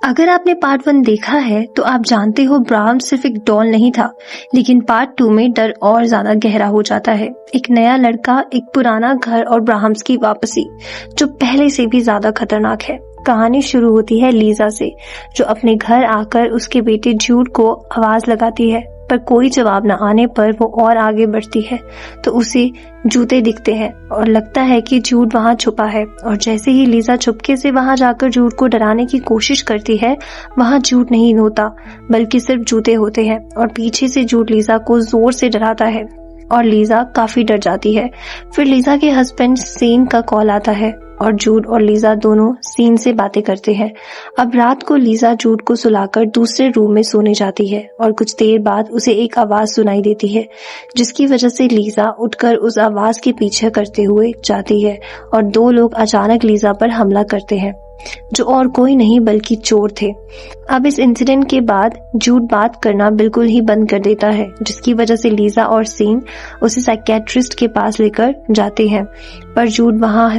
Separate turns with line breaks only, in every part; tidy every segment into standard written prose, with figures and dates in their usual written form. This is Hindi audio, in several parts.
अगर आपने पार्ट 1 देखा है तो आप जानते हो ब्राह्म सिर्फ एक डॉल नहीं था, लेकिन पार्ट 2 में डर और ज्यादा गहरा हो जाता है। एक नया लड़का, एक पुराना घर और ब्राह्म्स की वापसी, जो पहले से भी ज्यादा खतरनाक है। कहानी शुरू होती है लीजा से, जो अपने घर आकर उसके बेटे जूड को आवाज लगाती है, पर कोई जवाब न आने पर वो और आगे बढ़ती है तो उसे जूते दिखते हैं और लगता है कि जूड वहां छुपा है। और जैसे ही लीजा चुपके से वहां जाकर जूड को डराने की कोशिश करती है, वहां जूड नहीं होता बल्कि सिर्फ जूते होते हैं और पीछे से जूड लीजा को जोर से डराता है और लीजा काफी डर जाती है। फिर लीजा के हस्बैंड सीन का कॉल आता है और जूड और लीजा दोनों सीन से बातें करते हैं। अब रात को लीजा जूड को सुलाकर दूसरे रूम में सोने जाती है और कुछ देर बाद उसे एक आवाज सुनाई देती है, जिसकी वजह से लीजा उठकर उस आवाज के पीछे करते हुए जाती है और दो लोग अचानक लीजा पर हमला करते हैं, जो और कोई नहीं बल्कि चोर थे। अब इस इंसिडेंट के बाद जूड बात करना बिल्कुल ही बंद कर देता है, जिसकी वजह से लीजा और सीन उसे साइकियाट्रिस्ट के पास लेकर जाते हैं, पर जूड वहां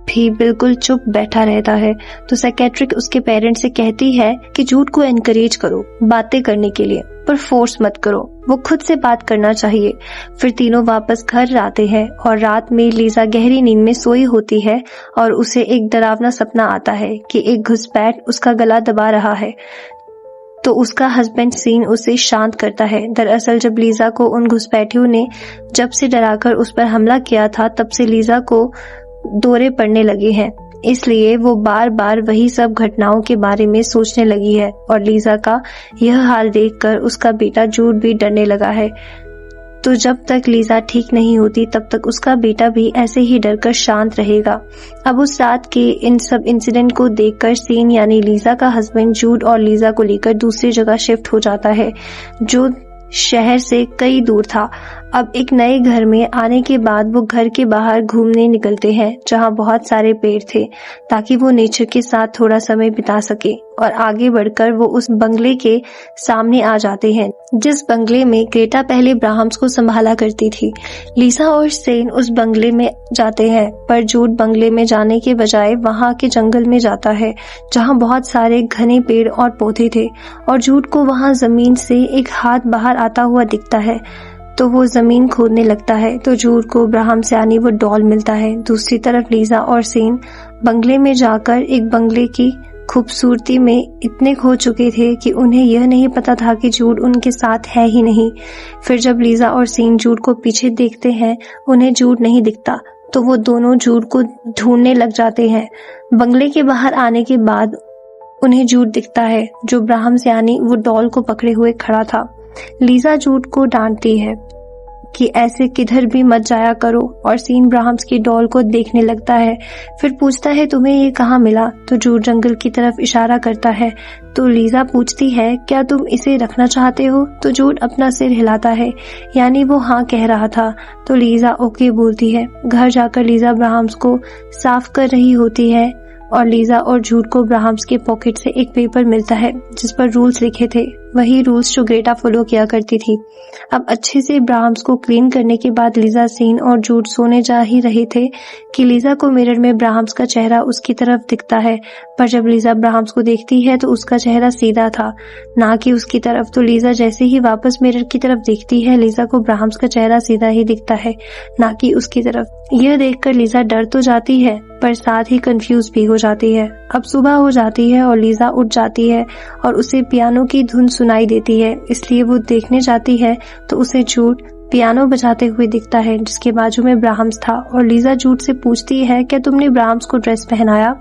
भी बिल्कुल चुप बैठा रहता है। तो साइकियाट्रिक उसके पेरेंट्स से कहती है कि जूड को एनकरेज करो बातें करने के लिए, पर फोर्स मत करो, वो खुद से बात करना चाहिए। फिर तीनों वापस घर आते हैं और रात में लीजा गहरी नींद में सोई होती है और उसे एक डरावना सपना आता है कि एक घुसपैठ उसका गला दबा रहा है। तो उसका हस्बैंड सीन उसे शांत करता है। दरअसल जब लीजा को उन घुसपैठियों ने जब से डराकर उस पर हमला किया था, तब से लीजा को दौरे पड़ने लगे हैं, इसलिए वो बार बार वही सब घटनाओं के बारे में सोचने लगी है। और लीजा का यह हाल देखकर उसका बेटा जूड भी डरने लगा है। तो जब तक लीजा ठीक नहीं होती तब तक उसका बेटा भी ऐसे ही डरकर शांत रहेगा। अब उस रात के इन सब इंसिडेंट को देखकर सीन यानी लीजा का हस्बैंड जूड और लीजा को लेकर दूसरी जगह शिफ्ट हो जाता है, जो शहर से कई दूर था। अब एक नए घर में आने के बाद वो घर के बाहर घूमने निकलते हैं, जहाँ बहुत सारे पेड़ थे, ताकि वो नेचर के साथ थोड़ा समय बिता सके। और आगे बढ़कर वो उस बंगले के सामने आ जाते हैं, जिस बंगले में ग्रेटा पहले ब्राह्म्स को संभाला करती थी। लीसा और सेन उस बंगले में जाते हैं, पर जूड बंगले में जाने के बजाय वहाँ के जंगल में जाता है, जहाँ बहुत सारे घने पेड़ और पौधे थे। और जूड को वहाँ जमीन से एक हाथ बाहर आता हुआ दिखता है, तो वो जमीन खोदने लगता है। तो जूड को ब्राह्म्स यानी वो डॉल मिलता है। दूसरी तरफ लीजा और सेन बंगले में जाकर एक बंगले की खूबसूरती में इतने खो चुके थे कि उन्हें यह नहीं पता था कि जूड उनके साथ है ही नहीं। फिर जब लीजा और सेन जूड को पीछे देखते हैं, उन्हें जूड नहीं दिखता, तो वो दोनों जूड को ढूंढने लग जाते हैं। बंगले के बाहर आने के बाद उन्हें जूड दिखता है, जो ब्राह्म्स यानी वो डॉल को पकड़े हुए खड़ा था। लीजा जूड को डांटती है कि ऐसे किधर भी मत जाया करो, और सीन ब्राह्म्स की डॉल को देखने लगता है। फिर पूछता है तुम्हें ये कहाँ मिला? तो जूड जंगल की तरफ इशारा करता है। तो लीजा पूछती है क्या तुम इसे रखना चाहते हो? तो जूड अपना सिर हिलाता है, यानी वो हाँ कह रहा था। तो लीजा ओके बोलती है। घर जाकर लीजा ब्राह्म्स को साफ कर रही होती है और लीजा और जूड को ब्राह्म्स के पॉकेट से एक पेपर मिलता है, जिस पर रूल्स लिखे थे, वही रूल्स जो ग्रेटा फॉलो किया करती थी। अब अच्छे से ब्राह्म्स को क्लीन करने के बाद लीजा, सीन और जूड सोने जा ही रहे थे कि लीजा को मिरर में ब्राह्म्स का चेहरा उसकी तरफ दिखता है। पर जब लीजा ब्राह्म्स को देखती है तो उसका चेहरा सीधा था, ना कि उसकी तरफ। तो लीजा जैसे ही वापस मिरर की तरफ देखती है, लीजा को ब्राह्म्स का चेहरा सीधा ही दिखता है, ना कि उसकी तरफ। यह देखकर लीजा डर तो जाती है, पर साथ ही कंफ्यूज भी हो जाती है। अब सुबह हो जाती है और लीजा उठ जाती है और उसे पियानो की धुन सुनाई देती है, इसलिए वो देखने जाती है तो उसे जूड पियानो बजाते हुए दिखता है, जिसके बाजू में ब्राह्म्स था। और लीजा जूड से पूछती है क्या तुमने ब्राह्म्स को ड्रेस पहनाया?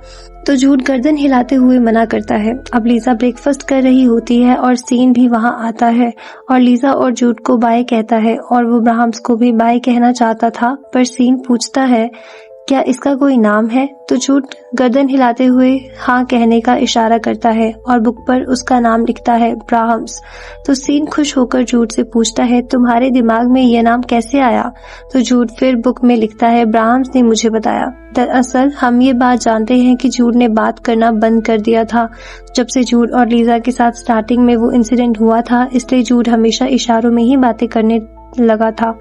तो जूड गर्दन हिलाते हुए मना करता है। अब लीजा ब्रेकफास्ट कर रही होती है और सीन भी वहां आता है और लीजा और जूड को बाय कहता है, और वो ब्राह्म्स को भी बाय कहना चाहता था, पर सीन पूछता है क्या इसका कोई नाम है? तो जूड गर्दन हिलाते हुए हाँ कहने का इशारा करता है और बुक पर उसका नाम लिखता है, ब्राह्म्स। तो सीन खुश होकर जूड से पूछता है तुम्हारे दिमाग में यह नाम कैसे आया? तो जूड फिर बुक में लिखता है, ब्राह्म्स ने मुझे बताया। दरअसल हम ये बात जानते हैं कि जूड ने बात करना बंद कर दिया था जब से जूड और लीजा के साथ स्टार्टिंग में वो इंसिडेंट हुआ था, इसलिए जूड हमेशा इशारों में ही बातें करने लगा था।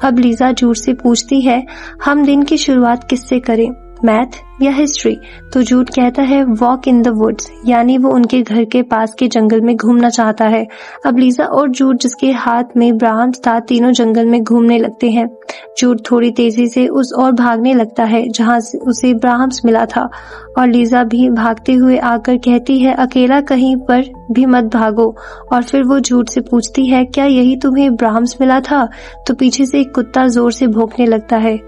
अब लीजा जूड से पूछती है हम दिन की शुरुआत किससे करें? मैथ या हिस्ट्री? तो जूड कहता है वॉक इन द वुड्स, यानी वो उनके घर के पास के जंगल में घूमना चाहता है। अब लीजा और जूड, जिसके हाथ में ब्राह्म्स था, तीनों जंगल में घूमने लगते हैं। जूड थोड़ी तेजी से उस ओर भागने लगता है जहां से उसे ब्राह्म्स मिला था, और लीजा भी भागते हुए आकर कहती है अकेला कहीं पर भी मत भागो। और फिर वो जूड से पूछती है क्या यही तुम्हें ब्राह्म्स मिला था? तो पीछे से एक कुत्ता जोर से भौंकने लगता है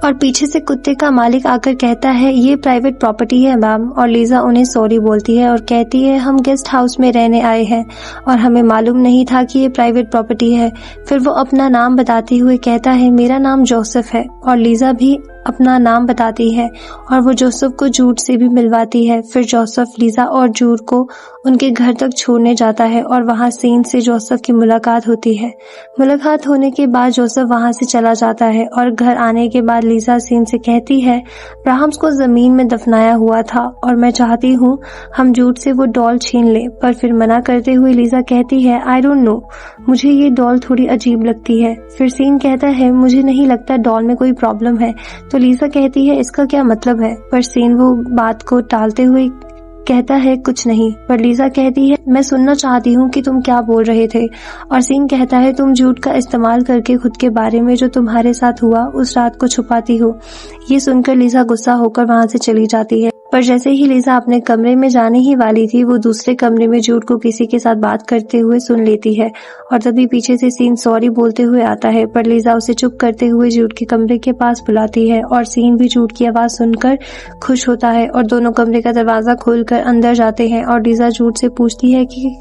और पीछे से कुत्ते का मालिक आकर कहता है ये प्राइवेट प्रॉपर्टी है मैम। और लीजा उन्हें सॉरी बोलती है और कहती है हम गेस्ट हाउस में रहने आए हैं और हमें मालूम नहीं था कि ये प्राइवेट प्रॉपर्टी है। फिर वो अपना नाम बताते हुए कहता है मेरा नाम जोसेफ है, और लीजा भी अपना नाम बताती है और वो जोसेफ को जूड से भी मिलवाती है। फिर जोसेफ लीजा और जूड को उनके घर तक छोड़ने जाता है और वहां सीन से जोसेफ की मुलाकात होती है। मुलाकात होने के बाद जोसेफ वहां से चला जाता है और घर आने के बाद लीजा सीन से कहती है ब्राह्म्स को जमीन में दफनाया हुआ था और मैं चाहती हूँ हम जूड से वो डॉल छीन ले। पर फिर मना करते हुए लीजा कहती है आई डोंट नो, मुझे ये डॉल थोड़ी अजीब लगती है। फिर सीन कहता है मुझे नहीं लगता डॉल में कोई प्रॉब्लम है। तो लीजा कहती है इसका क्या मतलब है? पर सीन वो बात को टालते हुए कहता है कुछ नहीं। पर लीजा कहती है मैं सुनना चाहती हूँ कि तुम क्या बोल रहे थे। और सीन कहता है तुम झूठ का इस्तेमाल करके खुद के बारे में जो तुम्हारे साथ हुआ उस रात को छुपाती हो। ये सुनकर लीजा गुस्सा होकर वहां से चली जाती है। पर जैसे ही लीजा अपने कमरे में जाने ही वाली थी, वो दूसरे कमरे में जूड को किसी के साथ बात करते हुए सुन लेती है और तभी पीछे से सीन सॉरी बोलते हुए आता है। पर लीजा उसे चुप करते हुए जूड के कमरे के पास बुलाती है और सीन भी जूड की आवाज सुनकर खुश होता है और दोनों कमरे का दरवाजा खोलकर अंदर जाते हैं। और लीजा जूड से पूछती है कि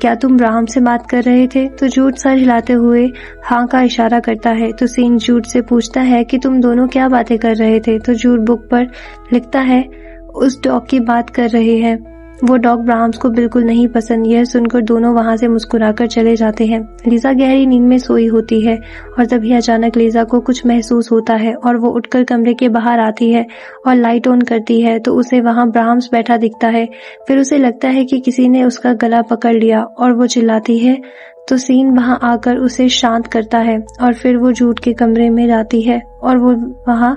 क्या तुम ब्राह्म से बात कर रहे थे? तो जूड सर हिलाते हुए हाँ का इशारा करता है। तो सीन जूड से पूछता है कि तुम दोनों क्या बातें कर रहे थे? तो जूड बुक पर लिखता है उस डॉग की बात कर रहे हैं, वो डॉग ब्राह्म्स को बिल्कुल नहीं पसंद। यह सुनकर दोनों वहां से मुस्कुराकर चले जाते हैं। लीजा गहरी नींद में सोई होती है और तभी अचानक लीजा को कुछ महसूस होता है और वो उठकर कमरे के बाहर आती है और लाइट ऑन करती है तो उसे वहां ब्राह्म्स बैठा दिखता है। फिर उसे लगता है कि किसी ने उसका गला पकड़ लिया और वो चिल्लाती है। तो सीन वहां आकर उसे शांत करता है और फिर वो जूड के कमरे में जाती है और वो वहां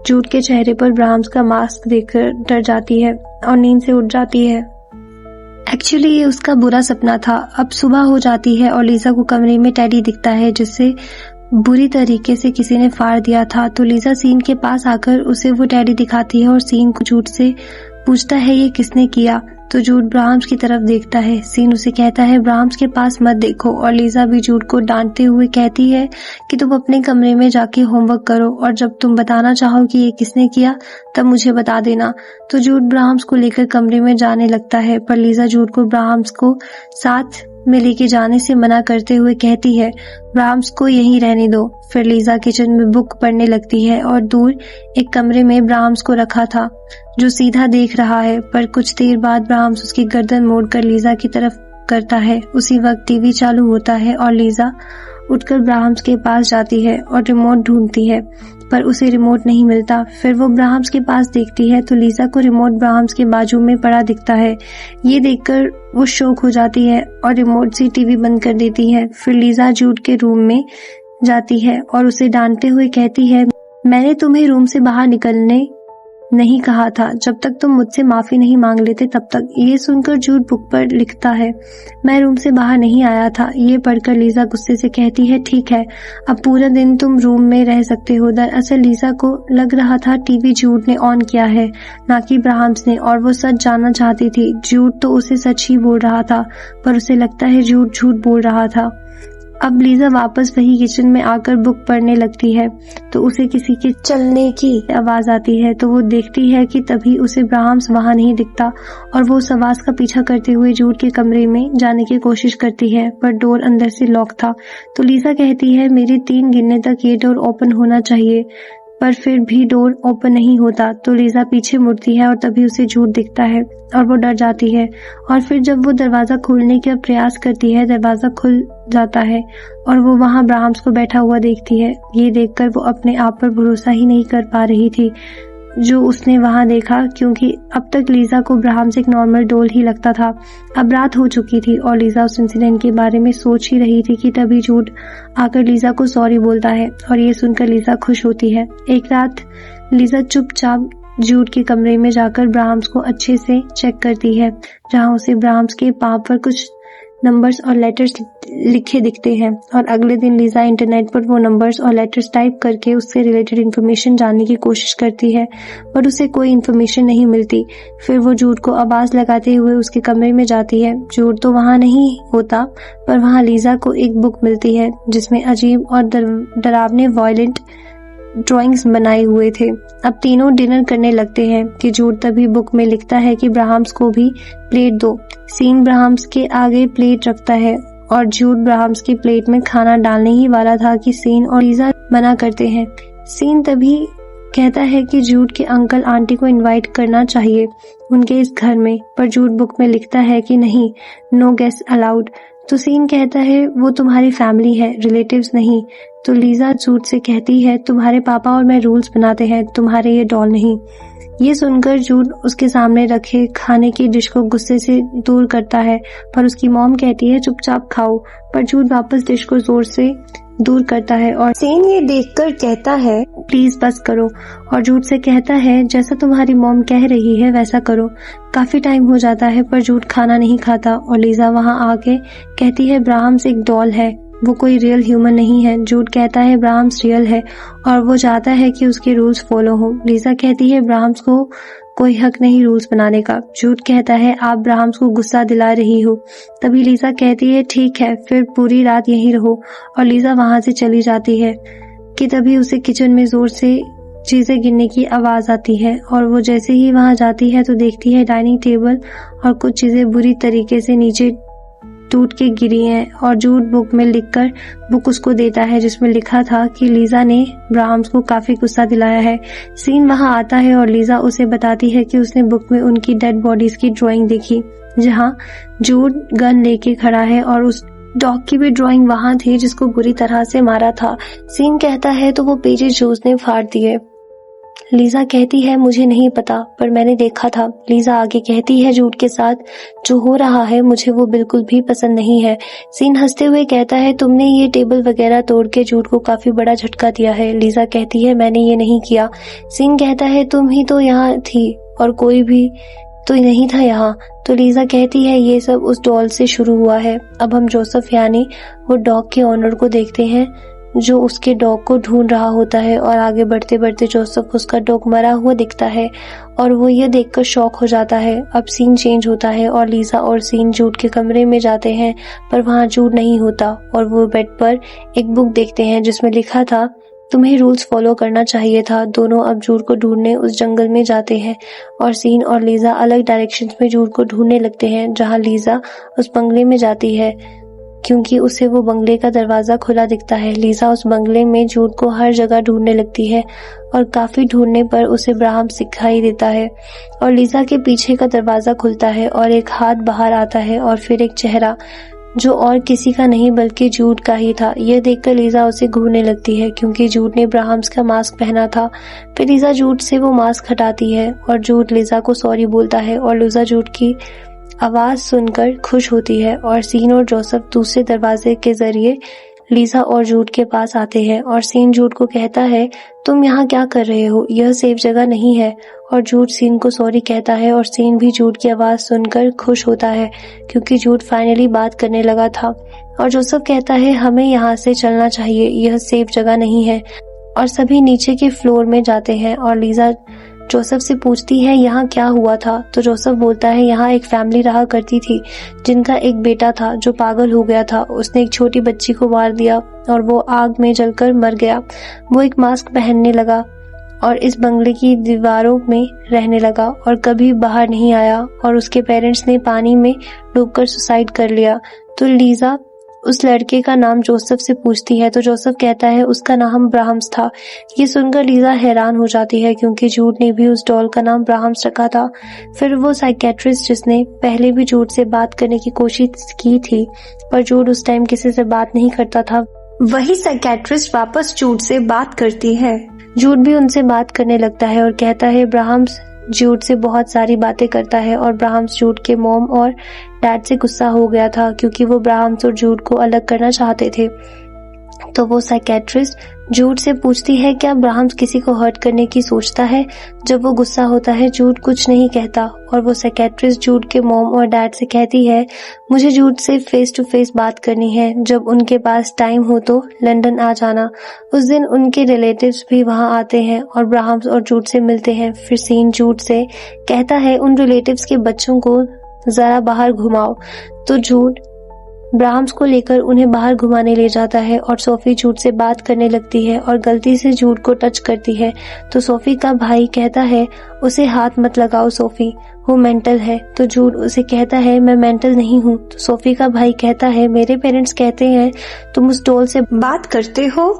जूड के चेहरे पर ब्राह्म्स का मास्क देखकर डर जाती है और नींद से उठ जाती है। एक्चुअली ये उसका बुरा सपना था। अब सुबह हो जाती है और लीजा को कमरे में टेडी दिखता है जिससे बुरी तरीके से किसी ने फाड़ दिया था। तो लीजा सीन के पास आकर उसे वो टेडी दिखाती है और सीन को जूड से पूछता है ये किसने किया? तो जूड ब्राह्म्स की तरफ देखता है। सीन उसे कहता है ब्राह्म्स के पास मत देखो और लीजा भी जूड को डांटते हुए कहती है कि तुम अपने कमरे में जाके होमवर्क करो और जब तुम बताना चाहो कि ये किसने किया तब मुझे बता देना। तो जूड ब्राह्म्स को लेकर कमरे में जाने लगता है पर लीजा जूड को ब्राह्म्स को साथ में लेके जाने से मना करते हुए कहती है ब्राह्म्स को यहीं रहने दो। फिर लीजा किचन में बुक पढ़ने लगती है और दूर एक कमरे में ब्राह्म्स को रखा था जो सीधा देख रहा है। पर कुछ देर बाद ब्राह्म्स उसकी गर्दन मोड़कर लीजा की तरफ करता है। उसी वक्त टीवी चालू होता है और लीजा उठकर ब्राह्म्स के पास जाती है और रिमोट ढूंढती है पर उसे रिमोट नहीं मिलता। फिर वो ब्राह्म्स के पास देखती है तो लीजा को रिमोट ब्राह्म्स के बाजू में पड़ा दिखता है। ये देखकर वो शॉक हो जाती है और रिमोट से टीवी बंद कर देती है। फिर लीजा जूड के रूम में जाती है और उसे डांटते हुए कहती है मैंने तुम्हें रूम से बाहर निकलने नहीं कहा था जब तक तुम मुझसे माफी नहीं मांग लेते तब तक। ये सुनकर जूड बुक पर लिखता है मैं रूम से बाहर नहीं आया था। ये पढ़कर लीजा गुस्से से कहती है ठीक है, अब पूरा दिन तुम रूम में रह सकते हो। दरअसल लीजा को लग रहा था टीवी जूड ने ऑन किया है ना कि ब्राह्म्स ने, और वो सच जानना चाहती थी। जूड तो उसे सच ही बोल रहा था पर उसे लगता है जूड झूठ बोल रहा था। अब लीजा वापस वही किचन में आकर बुक पढ़ने लगती है तो उसे किसी के चलने की आवाज आती है। तो वो देखती है कि तभी उसे ब्राह्म्स वहां नहीं दिखता और वो उस आवाज का पीछा करते हुए जूड के कमरे में जाने की कोशिश करती है पर डोर अंदर से लॉक था। तो लीजा कहती है मेरे 3 गिनने तक ये डोर ओपन होना चाहिए पर फिर भी डोर ओपन नहीं होता। तो लीजा पीछे मुड़ती है और तभी उसे जूड दिखता है और वो डर जाती है और फिर जब वो दरवाजा खोलने का प्रयास करती है दरवाजा खुल जाता है और वो वहां ब्राह्म्स को बैठा हुआ देखती है। ये देखकर वो अपने आप पर भरोसा ही नहीं कर पा रही थी जो उसने वहां देखा, क्योंकि अब तक लीजा को ब्राह्म्स एक नॉर्मल डॉल ही लगता था। अब रात हो चुकी थी और लीजा उस इंसिडेंट के बारे में सोच ही रही थी कि तभी जूड आकर लीजा को सॉरी बोलता है और ये सुनकर लीजा खुश होती है। एक रात लीजा चुपचाप जूड के कमरे में जाकर ब्राह्म्स को अच्छे से चेक करती है, जहां उसे ब्राह्म्स के पाँव पर कुछ नंबर्स और लेटर्स लिखे दिखते हैं। और अगले दिन लीजा इंटरनेट पर वो नंबर्स और लेटर्स टाइप करके उससे रिलेटेड इन्फॉर्मेशन जानने की कोशिश करती है, पर उसे कोई इन्फॉर्मेशन नहीं मिलती। फिर वो जूड को आवाज लगाते हुए उसके कमरे में जाती है। जूड तो वहां नहीं होता, पर वहां लीजा को एक बुक मिलती है जिसमें अजीब और डरावने वायलेंट ड्राइंग्स बनाए हुए थे। अब तीनों डिनर करने लगते हैं कि जूड तभी बुक में लिखता है कि ब्राह्म्स को भी प्लेट दो। सीन ब्राह्म्स के आगे प्लेट रखता है और जूड ब्राह्म्स की प्लेट में खाना डालने ही वाला था कि सीन और लीजा मना करते हैं। सीन तभी कहता है कि जूड के अंकल आंटी को इनवाइट करना चाहिए उनके इस घर में, पर जूड बुक में लिखता है कि नहीं, नो गेस्ट अलाउड। तो सीन कहता है वो तुम्हारी फैमिली है, रिलेटिव्स नहीं। तो लीजा जूड से कहती है तुम्हारे पापा और मैं रूल्स बनाते हैं, तुम्हारे ये डॉल नहीं। ये सुनकर जूड उसके सामने रखे खाने की डिश को गुस्से से दूर करता है, पर उसकी मॉम कहती है चुपचाप खाओ, पर जूड वापस डिश को जोर से दूर करता है और सीन ये देखकर कहता है प्लीज बस करो, और जूड से कहता है जैसा तुम्हारी मॉम कह रही है वैसा करो। काफी टाइम हो जाता है पर जूड खाना नहीं खाता और लीजा वहां आके कहती है ब्राह्म्स एक डॉल है, वो कोई रियल ह्यूमन नहीं है। जूड कहता है ब्राह्म्स रियल है और वो चाहता है कि उसके रूल्स फॉलो हो। लीजा कहती है ब्राह्म्स को कोई हक नहीं रूल्स बनाने का। जूड कहता है आप ब्राह्म्स को गुस्सा दिला रही हो। तभी लीजा कहती है ठीक है, फिर पूरी रात यहीं रहो, और लीजा वहां से चली जाती है कि तभी उसे किचन में जोर से चीजें गिनने की आवाज आती है और वो जैसे ही वहां जाती है तो देखती है डाइनिंग टेबल और कुछ चीजें बुरी तरीके से नीचे टूट के गिरी हैं। और जूड बुक में लिखकर बुक उसको देता है जिसमें लिखा था कि लीजा ने ब्राह्म्स को काफी गुस्सा दिलाया है। सीन वहां आता है और लीजा उसे बताती है कि उसने बुक में उनकी डेड बॉडीज की ड्राइंग देखी, जहां जूड गन लेके खड़ा है और उस डॉग की भी ड्राइंग वहां थी जिसको बुरी तरह से मारा था। सीन कहता है तो वो पेजेस जो उसने फाड़ दिए। लीजा कहती है मुझे नहीं पता, पर मैंने देखा था। लीजा आगे कहती है जूड के साथ जो हो रहा है मुझे वो बिल्कुल भी पसंद नहीं है। सीन हंसते हुए कहता है तुमने ये टेबल वगैरह तोड़ के जूड को काफी बड़ा झटका दिया है। लीजा कहती है मैंने ये नहीं किया। सीन कहता है तुम ही तो यहाँ थी और कोई भी तो नहीं था यहाँ। तो लीजा कहती है ये सब उस डॉल से शुरू हुआ है। अब हम जोसेफ यानी वो डॉग के ऑनर को देखते हैं जो उसके डॉग को ढूंढ रहा होता है, और आगे बढ़ते बढ़ते जोसेफ उसका डॉग मरा हुआ दिखता है और वो ये देखकर शॉक हो जाता है। अब सीन चेंज होता है और लीजा और सीन जूड के कमरे में जाते हैं, पर वहां जूड नहीं होता और वो बेड पर एक बुक देखते हैं जिसमें लिखा था तुम्हें रूल्स फॉलो करना चाहिए था। दोनों अब जूड को ढूंढने उस जंगल में जाते हैं और सीन और लीजा अलग डायरेक्शंस में जूड को ढूंढने लगते हैं। जहां लीजा उस बंगले में जाती है क्योंकि उसे वो बंगले का दरवाजा खुला दिखता है। लीजा उस बंगले में जूड को हर जगह ढूंढने लगती है और काफी ढूंढने पर उसे ब्राह्म्स दिखाई देता है और लीजा के पीछे का दरवाजा खुलता है और एक हाथ बाहर आता है और फिर एक चेहरा जो और किसी का नहीं बल्कि जूड का ही था। यह देखकर लीजा उसे घूरने लगती है क्योंकि जूड ने ब्राह्म्स का मास्क पहना था। फिर लीजा जूड से वो मास्क हटाती है और जूड लीजा को सॉरी बोलता है और लीजा जूड की आवाज सुनकर खुश होती है और सीन और जोसेफ दूसरे दरवाजे के जरिए लीजा और जूड के पास आते हैं और सीन जूड को कहता है तुम यहाँ क्या कर रहे हो, यह सेफ जगह नहीं है। और जूड सीन को सॉरी कहता है और सीन भी जूड की आवाज सुनकर खुश होता है क्योंकि जूड फाइनली बात करने लगा था। और जोसेफ कहता है हमें यहाँ से चलना चाहिए, यह सेफ जगह नहीं है। और सभी नीचे के फ्लोर में जाते हैं और लीजा जोसेफ से पूछती है यहाँ क्या हुआ था। तो जोसेफ बोलता है यहाँ एक फैमिली रहा करती थी जिनका एक बेटा था जो पागल हो गया था। उसने एक छोटी बच्ची को मार दिया और वो आग में जलकर मर गया। वो एक मास्क पहनने लगा और इस बंगले की दीवारों में रहने लगा और कभी बाहर नहीं आया और उसके पेरेंट्स ने पानी में डूबकर सुसाइड कर लिया। तो लीजा उस लड़के का नाम जोसेफ से पूछती है तो जोसेफ कहता है उसका नाम ब्राह्म्स था। ये सुनकर लीजा हैरान हो जाती है क्योंकि जूड ने भी उस डॉल का नाम ब्राह्म्स रखा था। फिर वो साइकेट्रिस्ट जिसने पहले भी जूड से बात करने की कोशिश की थी पर जूड उस टाइम किसी से बात नहीं करता था, वही साइकेट्रिस्ट वापस जूड से बात करती है। जूड भी उनसे बात करने लगता है और कहता है ब्राह्म्स जूड से बहुत सारी बातें करता है और ब्राह्म्स जूड के मॉम और डैड से गुस्सा हो गया था क्योंकि वो ब्राह्म्स और जूड को अलग करना चाहते थे। तो वो साइकेट्रिस्ट जूड से पूछती है क्या ब्राह्म्स किसी को हर्ट करने की सोचता है। जब वो गुस्सा होता है जूड कुछ नहीं कहता और वो साइकेट्रिस्ट जूड के मॉम और डैड से कहती है मुझे जूड से फेस टू फेस बात करनी है, जब उनके पास टाइम हो तो लंदन आ जाना। उस दिन उनके रिलेटिव्स भी वहां आते हैं और ब्राह्म्स और जूड से मिलते हैं। फिर सीन जूड से कहता है उन रिलेटिव्स के बच्चों को जरा बाहर घुमाओ, तो जूड ब्राह्म्स को लेकर उन्हें बाहर घुमाने ले जाता है और सोफी जूड से बात करने लगती है और गलती से जूड को टच करती है तो सोफी का भाई कहता है उसे हाथ मत लगाओ सोफी, वो मेंटल है। तो जूड उसे कहता है मैं मेंटल नहीं हूँ। तो सोफी का भाई कहता है मेरे पेरेंट्स कहते हैं तुम उस डॉल से बात करते हो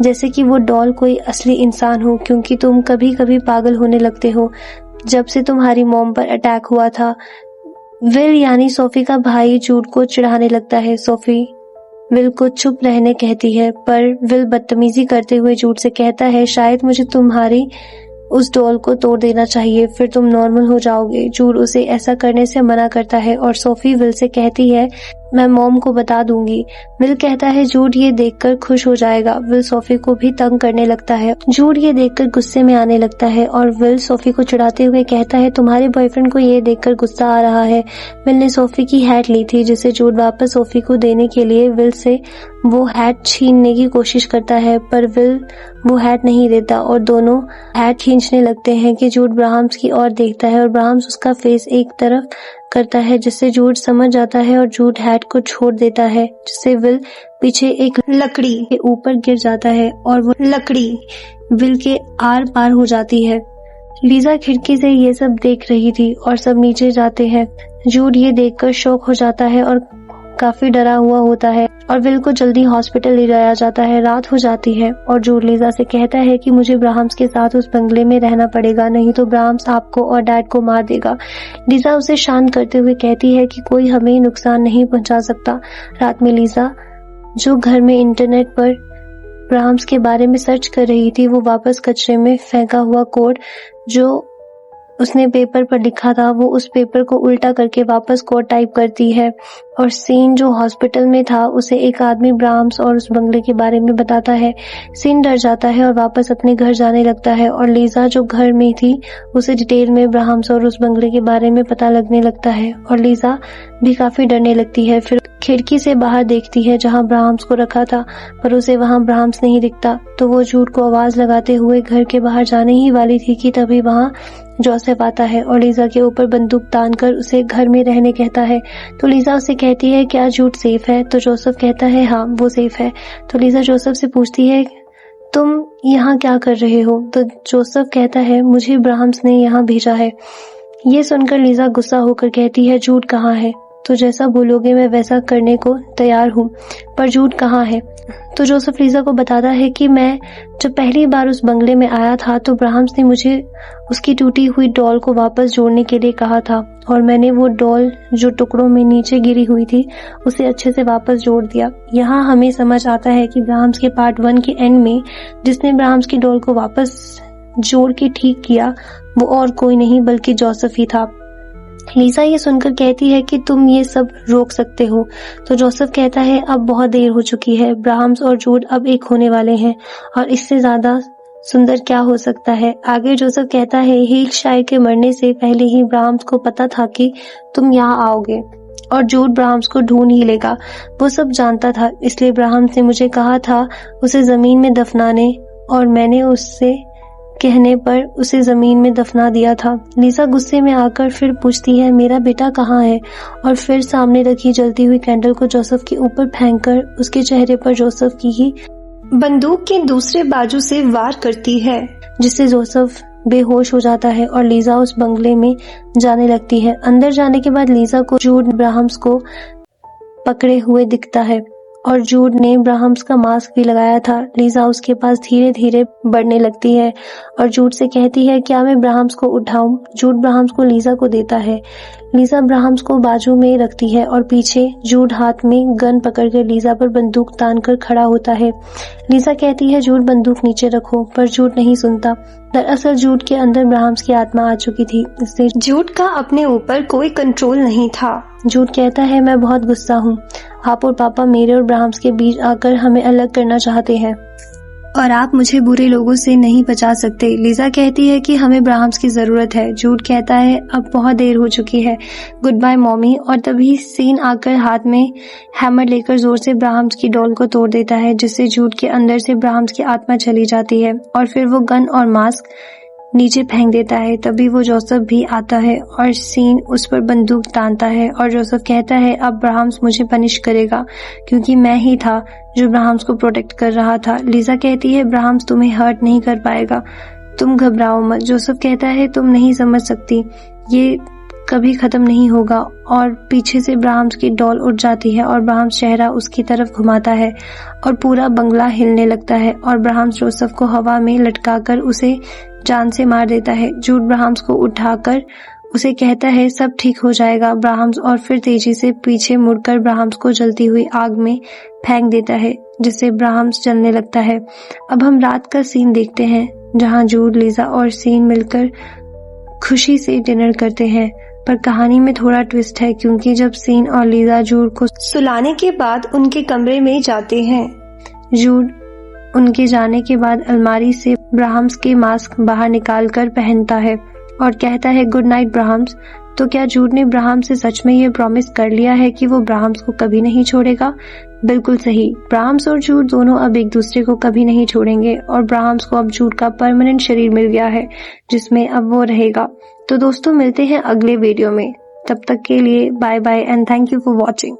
जैसे कि वो डॉल कोई असली इंसान हो, क्योंकि तुम कभी कभी पागल होने लगते हो जब से तुम्हारी मॉम पर अटैक हुआ था। विल यानी सोफी का भाई जूड को चिढ़ाने लगता है। सोफी विल को चुप रहने कहती है पर विल बदतमीजी करते हुए जूड से कहता है शायद मुझे तुम्हारी उस डॉल को तोड़ देना चाहिए, फिर तुम नॉर्मल हो जाओगे। जूड उसे ऐसा करने से मना करता है और सोफी विल से कहती है मैं मॉम को बता दूंगी। विल कहता है जूड ये देखकर खुश हो जाएगा। विल सोफी को भी तंग करने लगता है। जूड ये देखकर गुस्से में आने लगता है और विल सोफी को चिढ़ाते हुए कहता है तुम्हारे बॉयफ्रेंड को ये देखकर गुस्सा आ रहा है। विल ने सोफी की हैट ली थी जिसे जूड वापस सोफी को देने के लिए विल से वो हैट छीनने की कोशिश करता है पर विल वो हैट नहीं देता और दोनों हैट खींचने लगते हैं कि जूड ब्राह्म्स की ओर देखता है और ब्राह्म्स उसका फेस एक तरफ करता है जिससे जूड समझ जाता है और जूड हैट को छोड़ देता है जिससे विल पीछे एक लकड़ी के ऊपर गिर जाता है और वो लकड़ी विल के आर पार हो जाती है। लीजा खिड़की से ये सब देख रही थी और सब नीचे जाते हैं। जूड ये देखकर शॉक हो जाता है और काफी डरा हुआ होता है और विल को जल्दी हॉस्पिटल ले जाया जाता है। रात हो जाती है और जूड लीजा से कहता है कि मुझे ब्राह्म्स के साथ उस बंगले में रहना पड़ेगा, नहीं तो ब्राह्म्स आपको और डैड को मार देगा। लीजा उसे शांत करते हुए कहती है कि कोई हमें नुकसान नहीं पहुंचा सकता। रात में लीजा जो घर में इंटरनेट पर ब्राह्म्स के बारे में सर्च कर रही थी वो वापस कचरे में फेंका हुआ कोड जो उसने पेपर पर लिखा था वो उस पेपर को उल्टा करके वापस कोड टाइप करती है और सीन जो हॉस्पिटल में था उसे एक आदमी ब्राह्म्स और उस बंगले के बारे में बताता है। सीन डर जाता है और वापस अपने घर जाने लगता है और लीजा जो घर में थी उसे डिटेल में ब्राह्म्स और उस बंगले के बारे में पता लगने लगता है और लीजा भी काफी डरने लगती है। फिर खिड़की से बाहर देखती है जहां ब्राह्म्स को रखा था पर उसे वहां ब्राह्म्स नहीं दिखता। तो वो जूड को आवाज लगाते हुए घर के बाहर जाने ही वाली थी कि तभी वहां जोसेफ आता है और लीजा के ऊपर बंदूक तान कर उसे घर में रहने कहता है। तो लीजा उसे कहती है क्या जूड सेफ है? तो जोसेफ कहता है हाँ वो सेफ है। तो लीजा जोसेफ से पूछती है तुम यहाँ क्या कर रहे हो? तो जोसेफ कहता है मुझे ब्राह्म्स ने यहाँ भेजा है। ये सुनकर लीजा गुस्सा होकर कहती है जूड कहाँ है? तो जैसा बोलोगे मैं वैसा करने को तैयार हूँ, पर जूड कहाँ है? तो जोसेफ लीजा को बताता है कि मैं जब पहली बार उस बंगले में आया था तो ब्राह्म्स ने मुझे उसकी टूटी हुई डॉल को वापस जोड़ने के लिए कहा था और मैंने वो डॉल जो टुकड़ों में नीचे गिरी हुई थी उसे अच्छे से वापस जोड़ दिया। यहाँ हमें समझ आता है कि ब्राह्म्स के पार्ट 1 के एंड में जिसने ब्राह्म्स की डॉल को वापस जोड़ के ठीक किया वो और कोई नहीं बल्कि जोसेफ ही था। लीजा ये सुनकर कहती है कि तुम ये सब रोक सकते हो। तो जोसेफ कहता है अब बहुत देर हो चुकी है, ब्राह्म्स और जूड अब एक होने वाले हैं और इससे ज्यादा सुंदर क्या हो सकता है। आगे जोसेफ कहता है हीलशायर के मरने से पहले ही ब्राह्म्स को पता था कि तुम यहाँ आओगे और जूड ब्राह्म्स को ढूंढ ही लेगा। वो सब जानता था, इसलिए ब्राह्म्स ने मुझे कहा था उसे जमीन में दफनाने और मैंने उससे कहने पर उसे जमीन में दफना दिया था। लीजा गुस्से में आकर फिर पूछती है मेरा बेटा कहाँ है? और फिर सामने रखी जलती हुई कैंडल को जोसेफ के ऊपर फेंककर उसके चेहरे पर जोसेफ की ही बंदूक के दूसरे बाजू से वार करती है जिससे जोसेफ बेहोश हो जाता है और लीजा उस बंगले में जाने लगती है। अंदर जाने के बाद लीजा को जूड ब्राह्म्स को पकड़े हुए दिखता है और जूड ने ब्राह्म्स का मास्क भी लगाया था। लीजा उसके पास धीरे धीरे बढ़ने लगती है और जूड से कहती है क्या मैं ब्राह्म्स को उठाऊं? जूड ब्राह्म्स को लीजा को देता है। लीजा ब्राह्म्स को बाजू में रखती है और पीछे जूड हाथ में गन पकड़कर लीजा पर बंदूक तान कर खड़ा होता है। लीजा कहती है जूड बंदूक नीचे रखो, पर जूड नहीं सुनता। दरअसल जूड के अंदर ब्राह्म्स की आत्मा आ चुकी थी, इसलिए जूड का अपने ऊपर कोई कंट्रोल नहीं था। जूड कहता है मैं बहुत गुस्सा हूँ, आप और पापा मेरे और ब्राह्म्स के बीच आकर हमें अलग करना चाहते हैं और आप मुझे बुरे लोगों से नहीं बचा सकते। लीजा कहती है कि हमें ब्राह्म्स की जरूरत है। जूड कहता है अब बहुत देर हो चुकी है, गुड बाय मॉमी। और तभी सीन आकर हाथ में हैमर लेकर जोर से ब्राह्म्स की डॉल को तोड़ देता है, जिससे जूड के अंदर से ब्राह्म्स की आत्मा चली जाती है और फिर वो गन और मास्क नीचे फेंक देता है। तभी वो जोसेफ भी आता है और सीन उस पर बंदूक तानता है और जोसेफ कहता है अब ब्राह्म्स मुझे पनिश करेगा क्योंकि मैं ही था जो ब्राह्म्स को प्रोटेक्ट कर रहा था। लीजा कहती है ब्राह्म्स तुम्हें हर्ट नहीं कर पाएगा, तुम घबराओ मत। जोसेफ कहता है तुम नहीं समझ सकती, ये कभी खत्म नहीं होगा। और पीछे से ब्राह्म्स की डॉल उठ जाती है और ब्राह्म्स चेहरा उसकी तरफ घुमाता है और पूरा बंगला हिलने लगता है और ब्राह्म्स जोसेफ को हवा में लटकाकर उसे जान से मार देता है। जूड ब्राह्म्स को उठाकर उसे कहता है सब ठीक हो जाएगा ब्राह्म्स, और फिर तेजी से पीछे मुड़कर ब्राह्म्स को जलती हुई आग में फेंक देता है, जिससे ब्राह्म्स जलने लगता है। अब हम रात का सीन देखते हैं जहां जूड, लीजा और सीन मिलकर खुशी से डिनर करते हैं। पर कहानी में थोड़ा ट्विस्ट है क्योंकि जब सीन और लीजा जूड को सुलाने के बाद उनके कमरे में जाते हैं, जूड उनके जाने के बाद अलमारी से ब्राह्म्स के मास्क बाहर निकालकर पहनता है और कहता है गुड नाइट ब्राह्म्स। तो क्या जूड ने ब्राह्म्स से सच में ये प्रॉमिस कर लिया है कि वो ब्राह्म्स को कभी नहीं छोड़ेगा? बिल्कुल सही, ब्राह्म्स और जूड दोनों अब एक दूसरे को कभी नहीं छोड़ेंगे और ब्राह्म्स को अब जूड का परमानेंट शरीर मिल गया है जिसमें अब वो रहेगा। तो दोस्तों मिलते हैं अगले वीडियो में, तब तक के लिए bye bye and thank you for watching.